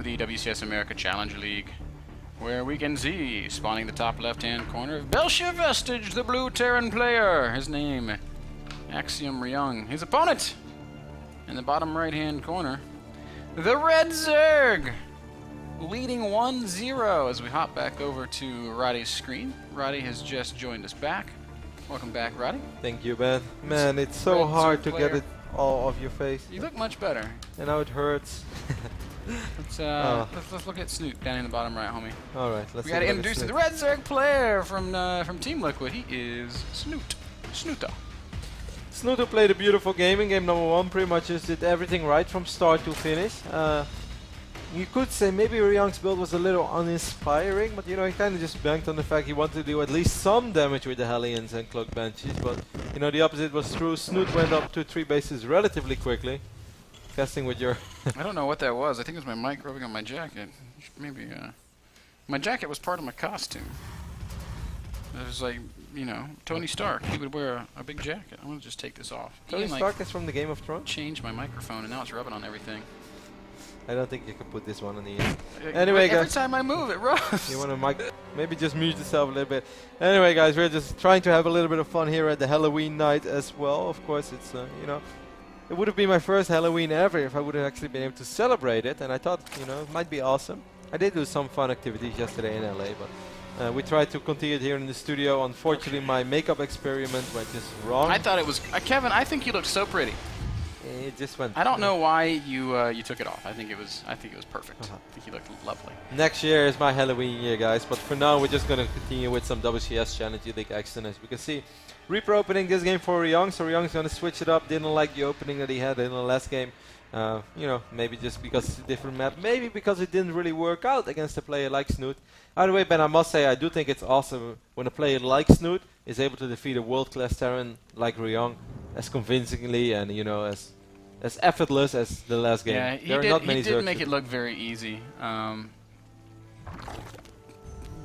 to the WCS America Challenger League, where we can see, spawning the top left-hand corner, of Belshir Vestige, the blue Terran player. His name, Axiom Ryung. His opponent, in the bottom right-hand corner, the red Zerg, leading 1-0 as we hop back over to Roddy's screen. Roddy has just joined us back. Welcome back, Roddy. Thank you, man. Man, it's so hard to get it all off your face. You look much better. And now it hurts. Let's look at Snute down in the bottom right, homie. All right, let's. We got to introduce the red Zerg player from Team Liquid. He is Snute. Snute. Snute played a beautiful game in game number 1. Pretty much just did everything right from start to finish. You could say maybe Ryung's build was a little uninspiring, but you know, he kind of just banked on the fact he wanted to do at least some damage with the Hellions and Cloak Banshees, but you know, the opposite was true. Snute went up to 3 bases relatively quickly. Casting with your... I don't know what that was. I think it was my mic rubbing on my jacket. Maybe, my jacket was part of my costume. It was like, you know, Tony Stark. He would wear a big jacket. I'm going to just take this off. Tony Stark is from the Game of Thrones? Change my microphone, and now it's rubbing on everything. I don't think you can put this one on the end. Anyway, every guys, time I move, it rubs. You want to maybe just mute yourself a little bit. Anyway, guys, we're just trying to have a little bit of fun here at the Halloween night as well. Of course, it's you know, it would have been my first Halloween ever if I would have actually been able to celebrate it, and I thought, you know, it might be awesome. I did do some fun activities yesterday in LA, but we tried to continue it here in the studio. Unfortunately, my makeup experiment went just wrong. I thought it was Kevin. I think you looked so pretty. It just went. I don't know why you took it off. I think it was perfect. I think you looked lovely. Next year is my Halloween year, guys. But for now, we're just gonna continue with some WCS Challenger League action. As we can see, Reaper opening this game for Ryung, so Ryung's gonna switch it up. Didn't like the opening that he had in the last game. You know, maybe just because it's a different map. Maybe because it didn't really work out against a player like Snute. Either way, Ben, I must say I do think it's awesome when a player like Snute is able to defeat a world-class Terran like Ryung as convincingly and, you know, as effortless as the last game. Yeah, he did make it look very easy.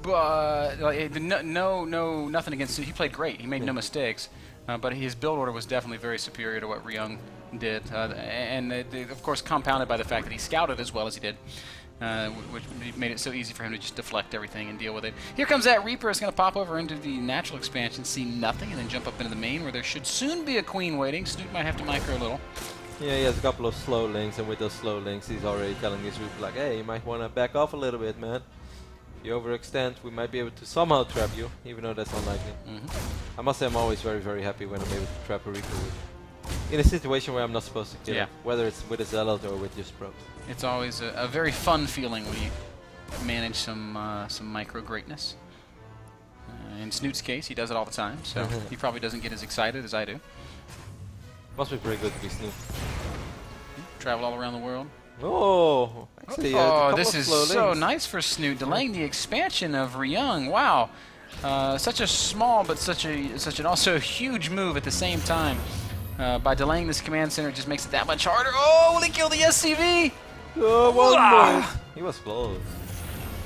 But like, nothing against him. He played great. He made no mistakes. But his build order was definitely very superior to what Ryung did, and of course compounded by the fact that he scouted as well as he did, which made it so easy for him to just deflect everything and deal with it. Here comes that Reaper. It's going to pop over into the natural expansion, see nothing, and then jump up into the main where there should soon be a queen waiting. Snute might have to micro a little. Yeah, he has a couple of slow links, and with those slow links, he's already telling his Reaper like, hey, you might want to back off a little bit, man. If you overextend, we might be able to somehow trap you, even though that's unlikely. I must say I'm always very, very happy when I'm able to trap a Reaper in a situation where I'm not supposed to kill him, whether it's with a Zealot or with just probes. It's always a very fun feeling when you manage some micro greatness. In Snute's case, he does it all the time, so he probably doesn't get as excited as I do. Must be pretty good to be Snute. Travel all around the world. Oh, actually, this is so nice for Snute, delaying the expansion of Ryung. Wow, such a small but such an also huge move at the same time. By delaying this command center, it just makes it that much harder. Oh, will he kill the SCV? Oh, he was close.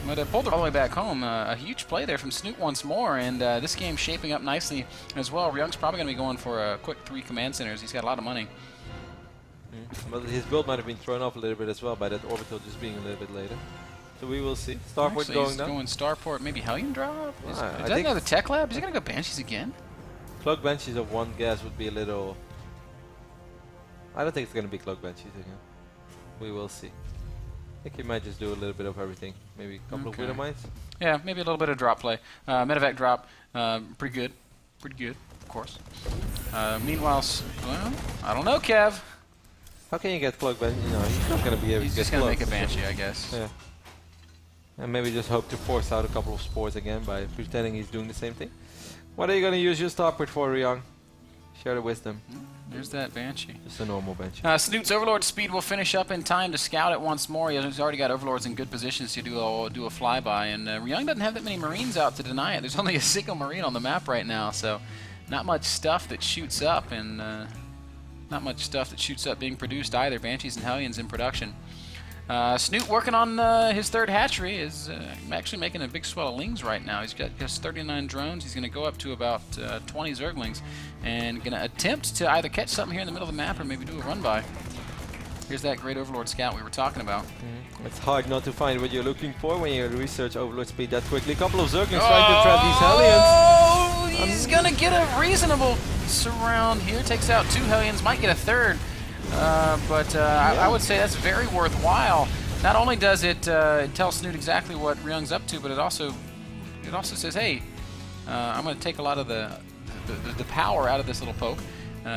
But pulled it all the way back home. A huge play there from Snute once more, and this game's shaping up nicely as well. Ryung's probably going to be going for a quick 3 command centers. He's got a lot of money. But his build might have been thrown off a little bit as well by that orbital just being a little bit later. So we will see. Starport going down. Going Starport, maybe Hellion drop? Does that go the tech lab? Is he going to go Banshees again? Cloak Banshees of 1 gas would be a little... I don't think it's going to be Cloak Banshees again. We will see. I think he might just do a little bit of everything. Maybe a couple of Widow Mines. Yeah, maybe a little bit of drop play. Medevac drop, pretty good. Pretty good, of course. Meanwhile, well, I don't know, Kev. How can you get Cloak Banshee? You know, he's not going to be able to get He's just going to make a Banshee, I guess. Yeah. And maybe just hope to force out a couple of spores again by pretending he's doing the same thing. What are you going to use your Starport for, Ryung? Share the wisdom. There's that Banshee. Just a normal Banshee. Snute's Overlord speed will finish up in time to scout it once more. He's already got Overlords in good positions to do a flyby, and Ryung doesn't have that many Marines out to deny it. There's only a single Marine on the map right now, so not much stuff that shoots up, and not much stuff that shoots up being produced either. Banshees and Hellions in production. Snute working on his 3rd hatchery is actually making a big swell of lings right now. He's got just 39 drones. He's going to go up to about 20 Zerglings and going to attempt to either catch something here in the middle of the map or maybe do a run by. Here's that great Overlord scout we were talking about. It's hard not to find what you're looking for when you research Overlord speed that quickly. A couple of Zerglings trying to trap these Hellions. Oh, he's gonna get a reasonable surround here. Takes out 2 Hellions, might get a third. I would say that's very worthwhile. Not only does it tell Snute exactly what Ryung's up to, but it also says, hey, I'm going to take a lot of the power out of this little poke.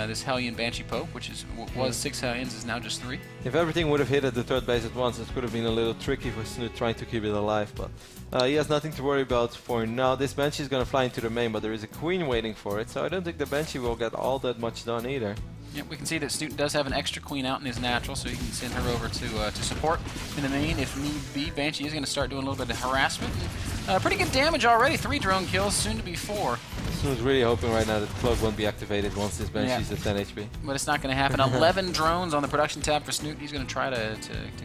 This Hellion Banshee poke, which was 6 Hellions, is now just 3. If everything would have hit at the third base at once, it could have been a little tricky for Snute trying to keep it alive, but he has nothing to worry about for now. This Banshee is going to fly into the main, but there is a Queen waiting for it, so I don't think the Banshee will get all that much done either. Yep, we can see that Snute does have an extra Queen out in his natural, so he can send her over to support in the main if need be. Banshee is going to start doing a little bit of harassment. Pretty good damage already, 3 drone kills, soon to be 4. Snute's really hoping right now that the Cloak won't be activated once this Banshee's at 10 HP. But it's not going to happen. 11 drones on the production tab for Snute. He's going to try to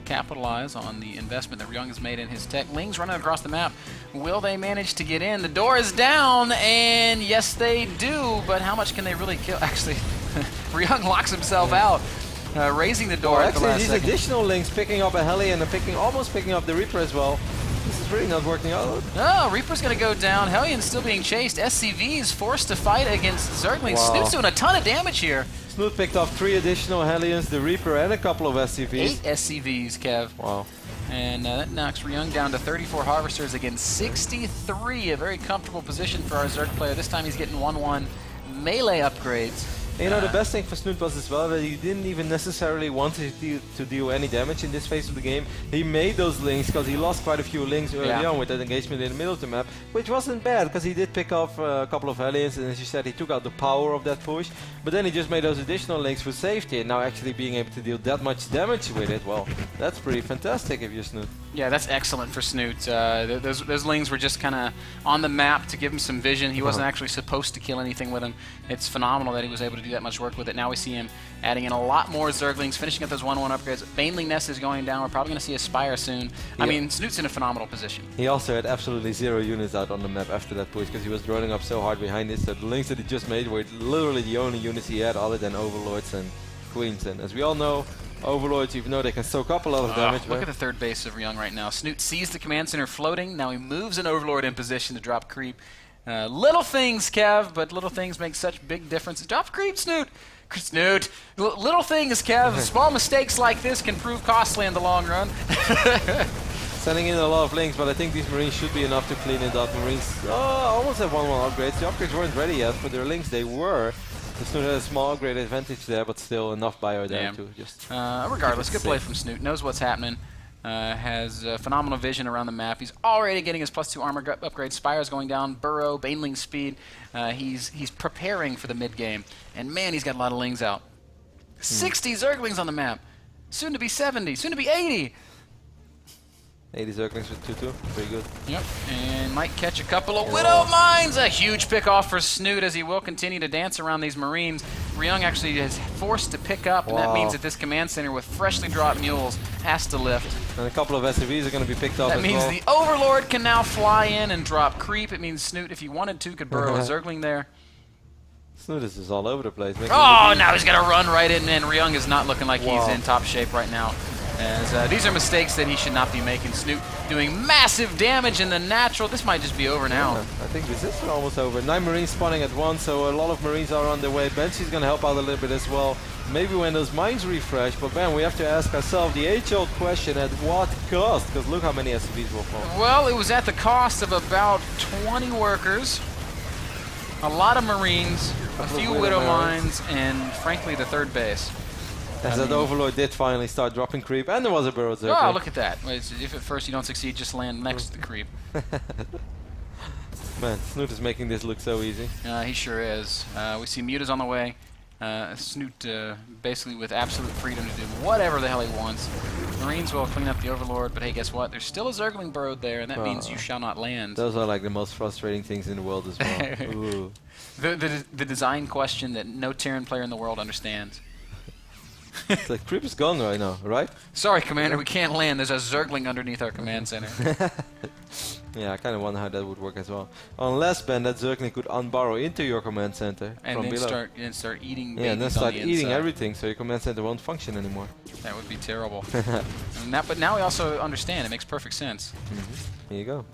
capitalize on the investment that Ryung has made in his tech. Lings running across the map. Will they manage to get in? The door is down, and yes, they do, but how much can they really kill? Actually, Ryung locks himself out, raising the door at the last these second. additional Lings picking up a Hellion and almost picking up the Reaper as well. This is really not working out. Oh, Reaper's going to go down. Hellion's still being chased. SCV is forced to fight against Zerglings. Wow. Snute's doing a ton of damage here. Snute picked off 3 additional Hellions, the Reaper, and a couple of SCVs. 8 SCVs, Kev. Wow. And that knocks Ryung down to 34 Harvesters against 63. A very comfortable position for our Zerg player. This time he's getting 1-1 melee upgrades. You know, the best thing for Snute was as well that he didn't even necessarily want to deal any damage in this phase of the game. He made those Lings because he lost quite a few Lings early on with that engagement in the middle of the map, which wasn't bad because he did pick off a couple of Hellions, and as you said, he took out the power of that push. But then he just made those additional Lings for safety, and now actually being able to deal that much damage with it, well, that's pretty fantastic if you're Snute. Yeah, that's excellent for Snute. Those Lings were just kind of on the map to give him some vision. He wasn't actually supposed to kill anything with them. It's phenomenal that he was able to do that much work with it. Now we see him adding in a lot more Zerglings, finishing up those 1-1 upgrades. Baneling Nest is going down. We're probably going to see a Spire soon. I mean, Snute's in a phenomenal position. He also had absolutely 0 units out on the map after that push because he was droning up so hard behind it. So the Lings that he just made were literally the only units he had other than Overlords and Queens. And as we all know, Overlords, even though they can soak up a lot of damage. Look at the third base of Ryung right now. Snute sees the command center floating. Now he moves an Overlord in position to drop creep. Little things, Kev, but little things make such big differences. Drop creep, Snute. Snute. Little things, Kev. Small mistakes like this can prove costly in the long run. Sending in a lot of Lings, but I think these Marines should be enough to clean it up. Marines almost have 1-1 upgrades. The upgrades weren't ready yet. For their Lings, they were. The Snute had a small upgrade advantage there, but still enough bio there to just... regardless, good play from Snute. Knows what's happening. Has phenomenal vision around the map. He's already getting his +2 armor upgrade. Spire's going down. Burrow, Baneling speed. He's preparing for the mid game. And man, he's got a lot of Lings out. 60 Zerglings on the map. Soon to be 70. Soon to be 80. 80 Zerglings with 2-2. Pretty good. Yep. And might catch a couple of Widow Mines. A huge pick off for Snute as he will continue to dance around these Marines. Ryung actually is forced to pick up, and that means that this command center with freshly dropped mules has to lift. And a couple of SCVs are going to be picked up as well. That means the Overlord can now fly in and drop creep. It means Snute, if he wanted to, could burrow a Zergling there. Snute is all over the place. Oh, now he's going to run right in, and Ryung is not looking like he's in top shape right now. As these are mistakes that he should not be making. Snute doing massive damage in the natural. This might just be over now. Yeah, I think this is almost over. 9 Marines spawning at once, so a lot of Marines are on their way. Banshee's going to help out a little bit as well. Maybe when those mines refresh, but man, we have to ask ourselves the age-old question, at what cost? Because look how many SCVs will fall. Well, it was at the cost of about 20 workers, a lot of Marines, a few Widow Mines, and frankly the third base. As that Overlord did finally start dropping creep, and there was a Burrow Zerg. Oh, look at that. If at first you don't succeed, just land next to the creep. Man, Snute is making this look so easy. He sure is. We see Muta's on the way. Snute basically with absolute freedom to do whatever the hell he wants. Marines will clean up the Overlord, but hey, guess what? There's still a Zergling burrowed there, and that means you shall not land. Those are like the most frustrating things in the world as well. Ooh. The design question that no Terran player in the world understands. It's like creep is gone right now, right? Sorry, Commander, we can't land. There's a Zergling underneath our command center. Yeah, I kind of wonder how that would work as well. Unless, Ben, that Zergling could unburrow into your command center And from then below. start eating Yeah, and then babies start on the eating inside. everything, so your command center won't function anymore. That would be terrible. But now we also understand. It makes perfect sense. Here you go.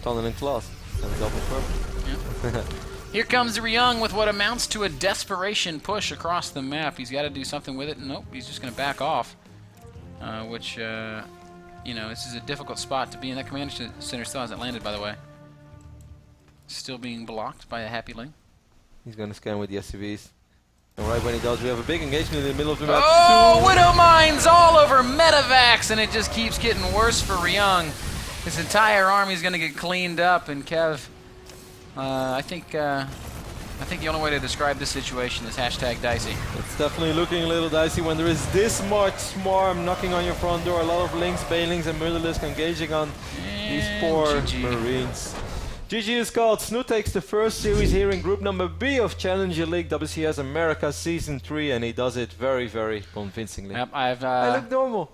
Tunnel in class. And double purple. Yeah. Here comes Ryung with what amounts to a desperation push across the map. He's got to do something with it. Nope, he's just going to back off. Which, you know, this is a difficult spot to be in. That command center still hasn't landed, by the way. Still being blocked by a Happy Ling. He's going to scan with the SCVs. And right when he does, we have a big engagement in the middle of the map. Oh, Widow Mines all over Medivacs, and it just keeps getting worse for Ryung. His entire army's going to get cleaned up, and Kev, I think the only way to describe this situation is #dicey. It's definitely looking a little dicey when there is this much swarm knocking on your front door. A lot of Lynx, Banelings, and Murderlisk engaging on these poor GG. Marines. GG is called. Snute takes the first series here in Group Number B of Challenger League WCS America Season 3, and he does it very, very convincingly. Yep, I look normal.